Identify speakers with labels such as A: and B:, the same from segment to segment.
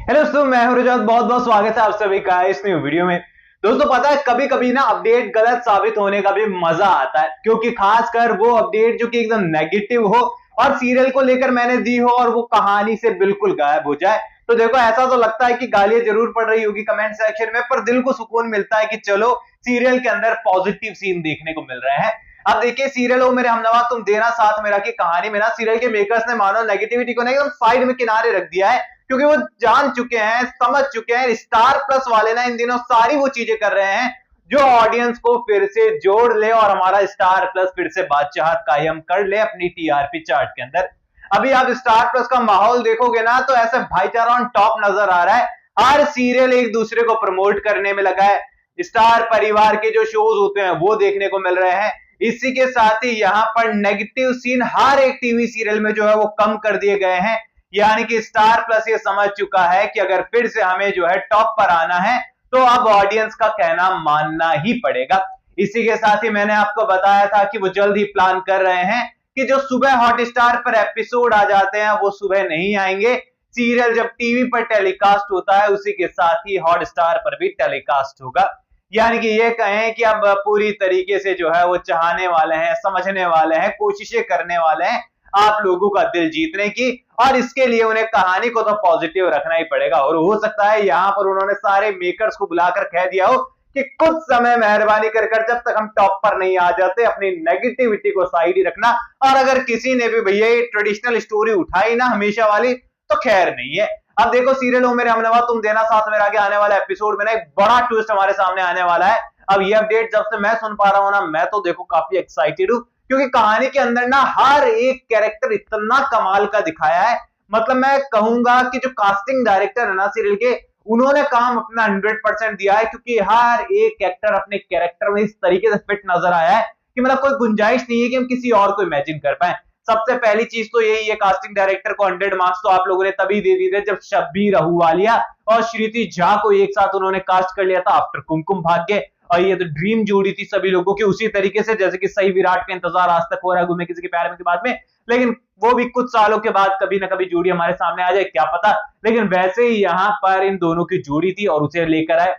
A: Hello दोस्तों, मैं हूं रजत। बहुत बहुत स्वागत है आप सभी का इस न्यू वीडियो में। दोस्तों, पता है कभी कभी ना अपडेट गलत साबित होने का भी मजा आता है, क्योंकि खासकर वो अपडेट जो कि एकदम नेगेटिव हो और सीरियल को लेकर मैंने दी हो और वो कहानी से बिल्कुल गायब हो जाए। तो देखो, ऐसा तो लगता है कि गालियां जरूर पड़ रही होगी कमेंट सेक्शन में, पर दिल को सुकून मिलता है कि चलो सीरियल के अंदर पॉजिटिव सीन देखने को मिल रहे हैं। अब देखिए, सीरियल हो मेरे हमनवा तुम देना साथ मेरा की कहानी में ना सीरियल के मेकर्स ने मानो नेगेटिविटी को ना एकदम साइड में किनारे रख दिया है, क्योंकि वो जान चुके हैं, समझ चुके हैं स्टार प्लस वाले ना इन दिनों सारी वो चीजें कर रहे हैं जो ऑडियंस को फिर से जोड़ ले और हमारा स्टार प्लस फिर से बादशाह कायम कर ले अपनी टीआरपी चार्ट के अंदर। अभी आप स्टार प्लस का माहौल देखोगे ना तो ऐसे भाईचारा ऑन टॉप नजर आ रहा है। हर सीरियल एक दूसरे को प्रमोट करने में लगा है। स्टार परिवार के जो शोज होते हैं वो देखने को मिल रहे हैं। इसी के साथ ही यहाँ पर नेगेटिव सीन हर एक टीवी सीरियल में जो है वो कम कर दिए गए हैं। यानी कि स्टार प्लस ये समझ चुका है कि अगर फिर से हमें जो है टॉप पर आना है तो अब ऑडियंस का कहना मानना ही पड़ेगा। इसी के साथ ही मैंने आपको बताया था कि वो जल्द ही प्लान कर रहे हैं कि जो सुबह हॉटस्टार पर एपिसोड आ जाते हैं वो सुबह नहीं आएंगे। सीरियल जब टीवी पर टेलीकास्ट होता है उसी के साथ ही हॉटस्टार पर भी टेलीकास्ट होगा। यानी कि ये कहें कि अब पूरी तरीके से जो है वो चाहने वाले हैं, समझने वाले हैं, कोशिशें करने वाले हैं आप लोगों का दिल जीतने की, और इसके लिए उन्हें कहानी को तो पॉजिटिव रखना ही पड़ेगा। और हो सकता है यहां पर उन्होंने सारे मेकर्स को बुलाकर कह दिया हो कि कुछ समय मेहरबानी कर जब तक हम टॉप पर नहीं आ जाते अपनी नेगेटिविटी को साइड ही रखना, और अगर किसी ने भी भैया ये ट्रेडिशनल स्टोरी उठाई ना हमेशा वाली तो खैर नहीं है। अब देखो, सीरियल हो मेरे हमनवा तुम देना साथ मेरा आगे आने वाला एपिसोड में ना एक बड़ा ट्विस्ट हमारे सामने आने वाला है। अब ये अपडेट जब से मैं सुन पा रहा हूं ना, मैं तो देखो काफी एक्साइटेड हूं, क्योंकि कहानी के अंदर ना हर एक कैरेक्टर इतना कमाल का दिखाया है। मतलब मैं कहूंगा कि जो कास्टिंग डायरेक्टर है ना सीरियल के, उन्होंने काम अपना 100% दिया है, क्योंकि हर एक एक्टर अपने कैरेक्टर में इस तरीके से फिट नजर आया है कि मतलब कोई गुंजाइश नहीं है कि हम किसी और को इमेजिन कर पाए। सबसे पहली चीज तो यही है, कास्टिंग डायरेक्टर को 100 मार्क्स तो आप लोगों ने तभी दे दिए थे जब शब्बीर अहूवालिया और श्रुति झा को एक साथ उन्होंने कास्ट कर लिया था आफ्टर कुमकुम भाग्य। और ये तो ड्रीम जोड़ी थी सभी लोगों की, उसी तरीके से जैसे कि सही विराट का इंतजार आज तक हो रहा है घूमे किसी के प्यार में के बाद में। लेकिन वो भी कुछ सालों के बाद कभी ना कभी जोड़ी हमारे सामने आ जाए क्या पता। लेकिन वैसे ही यहाँ पर इन दोनों की जोड़ी थी और उसे लेकर आए।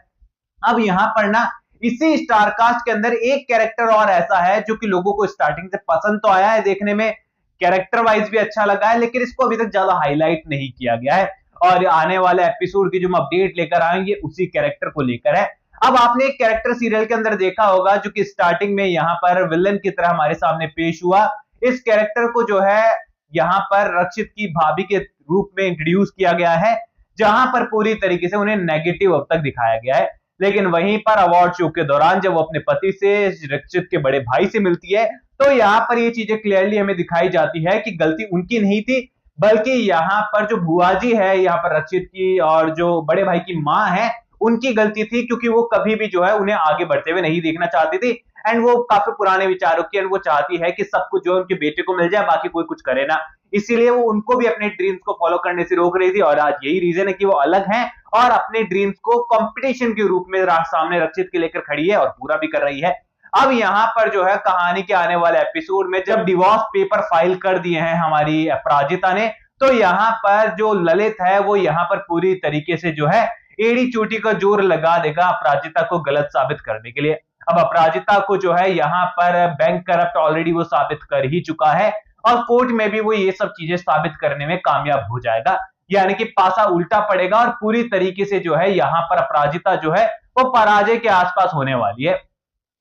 A: अब यहाँ पर ना इसी स्टारकास्ट के अंदर एक कैरेक्टर और ऐसा है जो कि लोगों को स्टार्टिंग से पसंद तो आया है, देखने में कैरेक्टर वाइज भी अच्छा लगा है, लेकिन इसको अभी तक ज्यादा हाईलाइट नहीं किया गया है। और आने वाले एपिसोड की जो हम अपडेट लेकर आएंगे उसी कैरेक्टर को लेकर है। अब आपने एक कैरेक्टर सीरियल के अंदर देखा होगा जो कि स्टार्टिंग में यहाँ पर विलन की तरह हमारे सामने पेश हुआ। इस कैरेक्टर को जो है यहाँ पर रक्षित की भाभी के रूप में इंट्रोड्यूस किया गया है, जहां पर पूरी तरीके से उन्हें नेगेटिव अब तक दिखाया गया है। लेकिन वहीं पर अवार्ड शो के दौरान जब वो अपने पति से, रक्षित के बड़े भाई से मिलती है, तो यहाँ पर ये चीजें क्लियरली हमें दिखाई जाती है कि गलती उनकी नहीं थी, बल्कि यहाँ पर जो बुआ जी है यहाँ पर रक्षित की और जो बड़े भाई की माँ है उनकी गलती थी, क्योंकि वो कभी भी जो है उन्हें आगे बढ़ते हुए नहीं देखना चाहती थी। एंड वो काफी पुराने विचारों की, एंड वो चाहती है कि सब कुछ जो उनके बेटे को मिल जाए, बाकी कोई कुछ करे ना। इसीलिए वो उनको भी अपने ड्रीम्स को फॉलो करने से रोक रही थी, और आज यही रीजन है कि वो अलग हैं और अपने ड्रीम्स को कंपटीशन के रूप में सामने रक्षित के लेकर खड़ी है और पूरा भी कर रही है। अब यहाँ पर जो है कहानी के आने वाले एपिसोड में जब डिवोर्स पेपर फाइल कर दिए हैं हमारी अपराजिता ने, तो यहाँ पर जो ललित है वो यहाँ पर पूरी तरीके से जो है एड़ी चोटी का जोर लगा देगा अपराजिता को गलत साबित करने के लिए। अब अपराजिता को जो है यहाँ पर बैंक करप्ट ऑलरेडी वो साबित कर ही चुका है, और कोर्ट में भी वो ये सब चीजें साबित करने में कामयाब हो जाएगा। यानी कि पासा उल्टा पड़ेगा और पूरी तरीके से जो है यहाँ पर अपराजिता जो है वो पराजय के आसपास होने वाली है।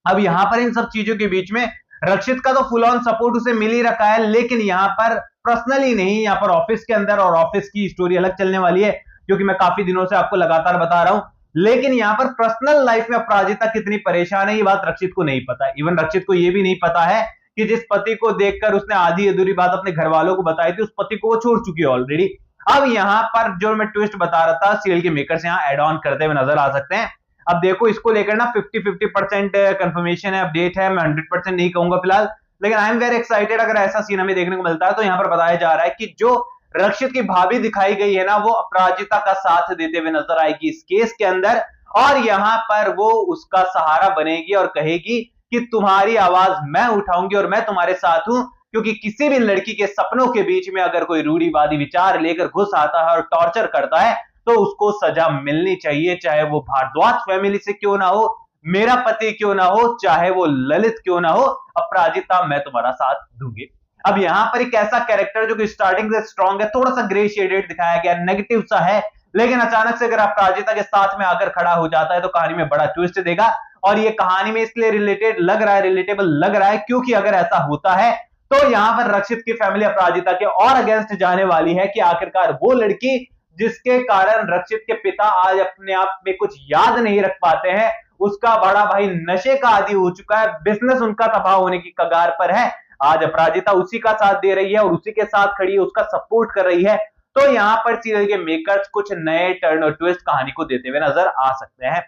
A: अब यहाँ पर इन सब चीजों के बीच में रक्षित का तो फुल ऑन सपोर्ट उसे मिल ही रखा है, लेकिन यहाँ पर पर्सनली नहीं, यहाँ पर ऑफिस के अंदर और ऑफिस की स्टोरी अलग चलने वाली है, क्योंकि मैं काफी दिनों से आपको लगातार बता रहा हूं। लेकिन यहाँ पर पर्सनल लाइफ में अपराजिता कितनी परेशान है ये बात रक्षित को नहीं पता। इवन रक्षित को ये भी नहीं पता है कि जिस पति को देखकर उसने आधी अधूरी बात अपने घर वालों को बताई थी, उस पति को वो छोड़ चुकी है ऑलरेडी। अब यहाँ पर जो मैं ट्विस्ट बता रहा था, सीरियल के मेकर्स यहाँ एड ऑन करते हुए नजर आ सकते हैं। अब देखो, इसको लेकर ना 50-50% कंफर्मेशन है, अपडेट है, मैं 100% नहीं कहूंगा फिलहाल, लेकिन आई एम वेरी एक्साइटेड। अगर ऐसा सीन हमें देखने को मिलता है तो यहाँ पर बताया जा रहा है कि जो रक्षित की भाभी दिखाई गई है ना, वो अपराजिता का साथ देते हुए नजर आएगी इस केस के अंदर, और यहाँ पर वो उसका सहारा बनेगी और कहेगी कि तुम्हारी आवाज मैं उठाऊंगी और मैं तुम्हारे साथ हूं, क्योंकि किसी भी लड़की के सपनों के बीच में अगर कोई रूढ़िवादी विचार लेकर घुस आता है और टॉर्चर करता है तो उसको सजा मिलनी चाहिए, चाहे वो भारद्वाज फैमिली से क्यों ना हो, मेरा पति क्यों ना हो, चाहे वो ललित क्यों ना हो, अपराजिता मैं तुम्हारा साथ दूंगी। अब यहां पर एक ऐसा कैरेक्टर जो कि स्टार्टिंग से स्ट्रांग है, थोड़ा सा ग्रे शेडेड दिखाया गया, नेगेटिव सा है, लेकिन अचानक से अगर अपराजिता के साथ में आकर खड़ा हो जाता है तो कहानी में बड़ा ट्विस्ट देगा। और ये कहानी में इसलिए रिलेटेड लग रहा है, रिलेटेबल लग रहा है, क्योंकि अगर ऐसा होता है तो यहां पर रक्षित की फैमिली अपराजिता के और अगेंस्ट जाने वाली है कि आखिरकार वो लड़की जिसके कारण रक्षित के पिता आज अपने आप में कुछ याद नहीं रख पाते हैं, उसका बड़ा भाई नशे का आदी हो चुका है, बिजनेस उनका तबाह होने की कगार पर है, आज अपराजिता उसी का साथ दे रही है और उसी के साथ खड़ी है, उसका सपोर्ट कर रही है। तो यहां पर सीरियल के मेकर्स कुछ नए टर्न और ट्विस्ट कहानी को देते हुए नजर आ सकते हैं।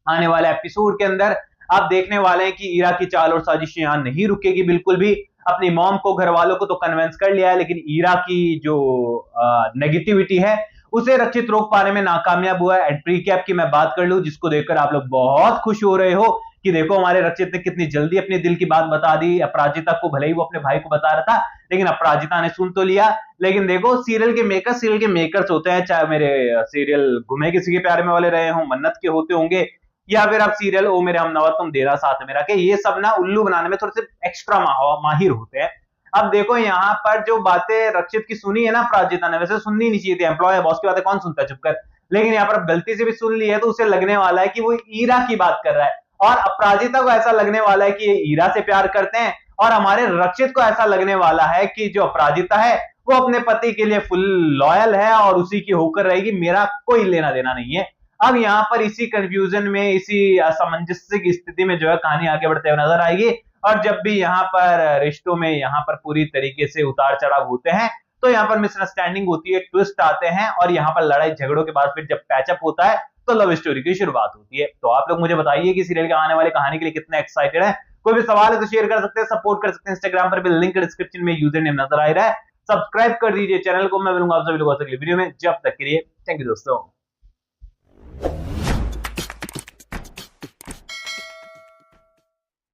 A: आने वाले एपिसोड के अंदर आप देखने वाले हैं कि ईरा की चाल और साजिश यहां नहीं रुकेगी बिल्कुल भी। अपनी मॉम को, घर वालों को तो कन्विंस कर लिया है, लेकिन ईरा की जो नेगेटिविटी है उसे रक्षित रोक पाने में नाकामयाब हुआ है। एंड प्रीकैप की मैं बात कर लूं, जिसको देखकर आप लोग बहुत खुश हो रहे हो कि देखो हमारे रक्षित ने कितनी जल्दी अपने दिल की बात बता दी अपराजिता को, भले ही वो अपने भाई को बता रहा था, लेकिन अपराजिता ने सुन तो लिया। लेकिन देखो सीरियल के मेकर्स होते हैं, चाहे मेरे सीरियल घूमे किसी के प्यारे में वाले रहे हों, मन्नत के होते होंगे, या फिर आप सीरियल ओ मेरे हमनवा तुम देरा साथ मेरा के, ये सब ना उल्लू बनाने में थोड़े से एक्स्ट्रा माहिर होते हैं। अब देखो यहाँ पर जो बातें रक्षित की सुनी है ना अपराजिता ने, वैसे सुननी नहीं चाहिए थी, एम्प्लॉय बॉस की बातें कौन सुनता है चुपकर, लेकिन यहाँ पर गलती से भी सुन ली है तो उसे लगने वाला है कि वो ईरा की बात कर रहा है, और अपराजिता को ऐसा लगने वाला है कि ये ईरा से प्यार करते हैं, और हमारे रक्षित को ऐसा लगने वाला है कि जो अपराजिता है वो अपने पति के लिए फुल लॉयल है और उसी की होकर रहेगी, मेरा कोई लेना देना नहीं है। अब यहाँ पर इसी कंफ्यूजन में, इसी असमंजस्य की स्थिति में जो है कहानी आगे बढ़ते हुए नजर आएगी। और जब भी यहाँ पर रिश्तों में यहाँ पर पूरी तरीके से उतार चढ़ाव होते हैं तो यहाँ पर मिसअंडरस्टैंडिंग होती है, ट्विस्ट आते हैं, और यहाँ पर लड़ाई झगड़ों के बाद फिर जब पैचअप होता है तो लव स्टोरी की शुरुआत होती है। तो आप लोग मुझे बताइए कि सीरियल के आने वाली कहानी के लिए कितने एक्साइटेड है। कोई भी सवाल है तो शेयर कर सकते हैं, सपोर्ट कर सकते हैं, इंस्टाग्राम पर भी लिंक डिस्क्रिप्शन में यूजर नेम नजर आ रहा है। सब्सक्राइब कर दीजिए चैनल को। मैं मिलूंगा आप सभी लोगों से अगली वीडियो में, जब तक के लिए थैंक यू दोस्तों।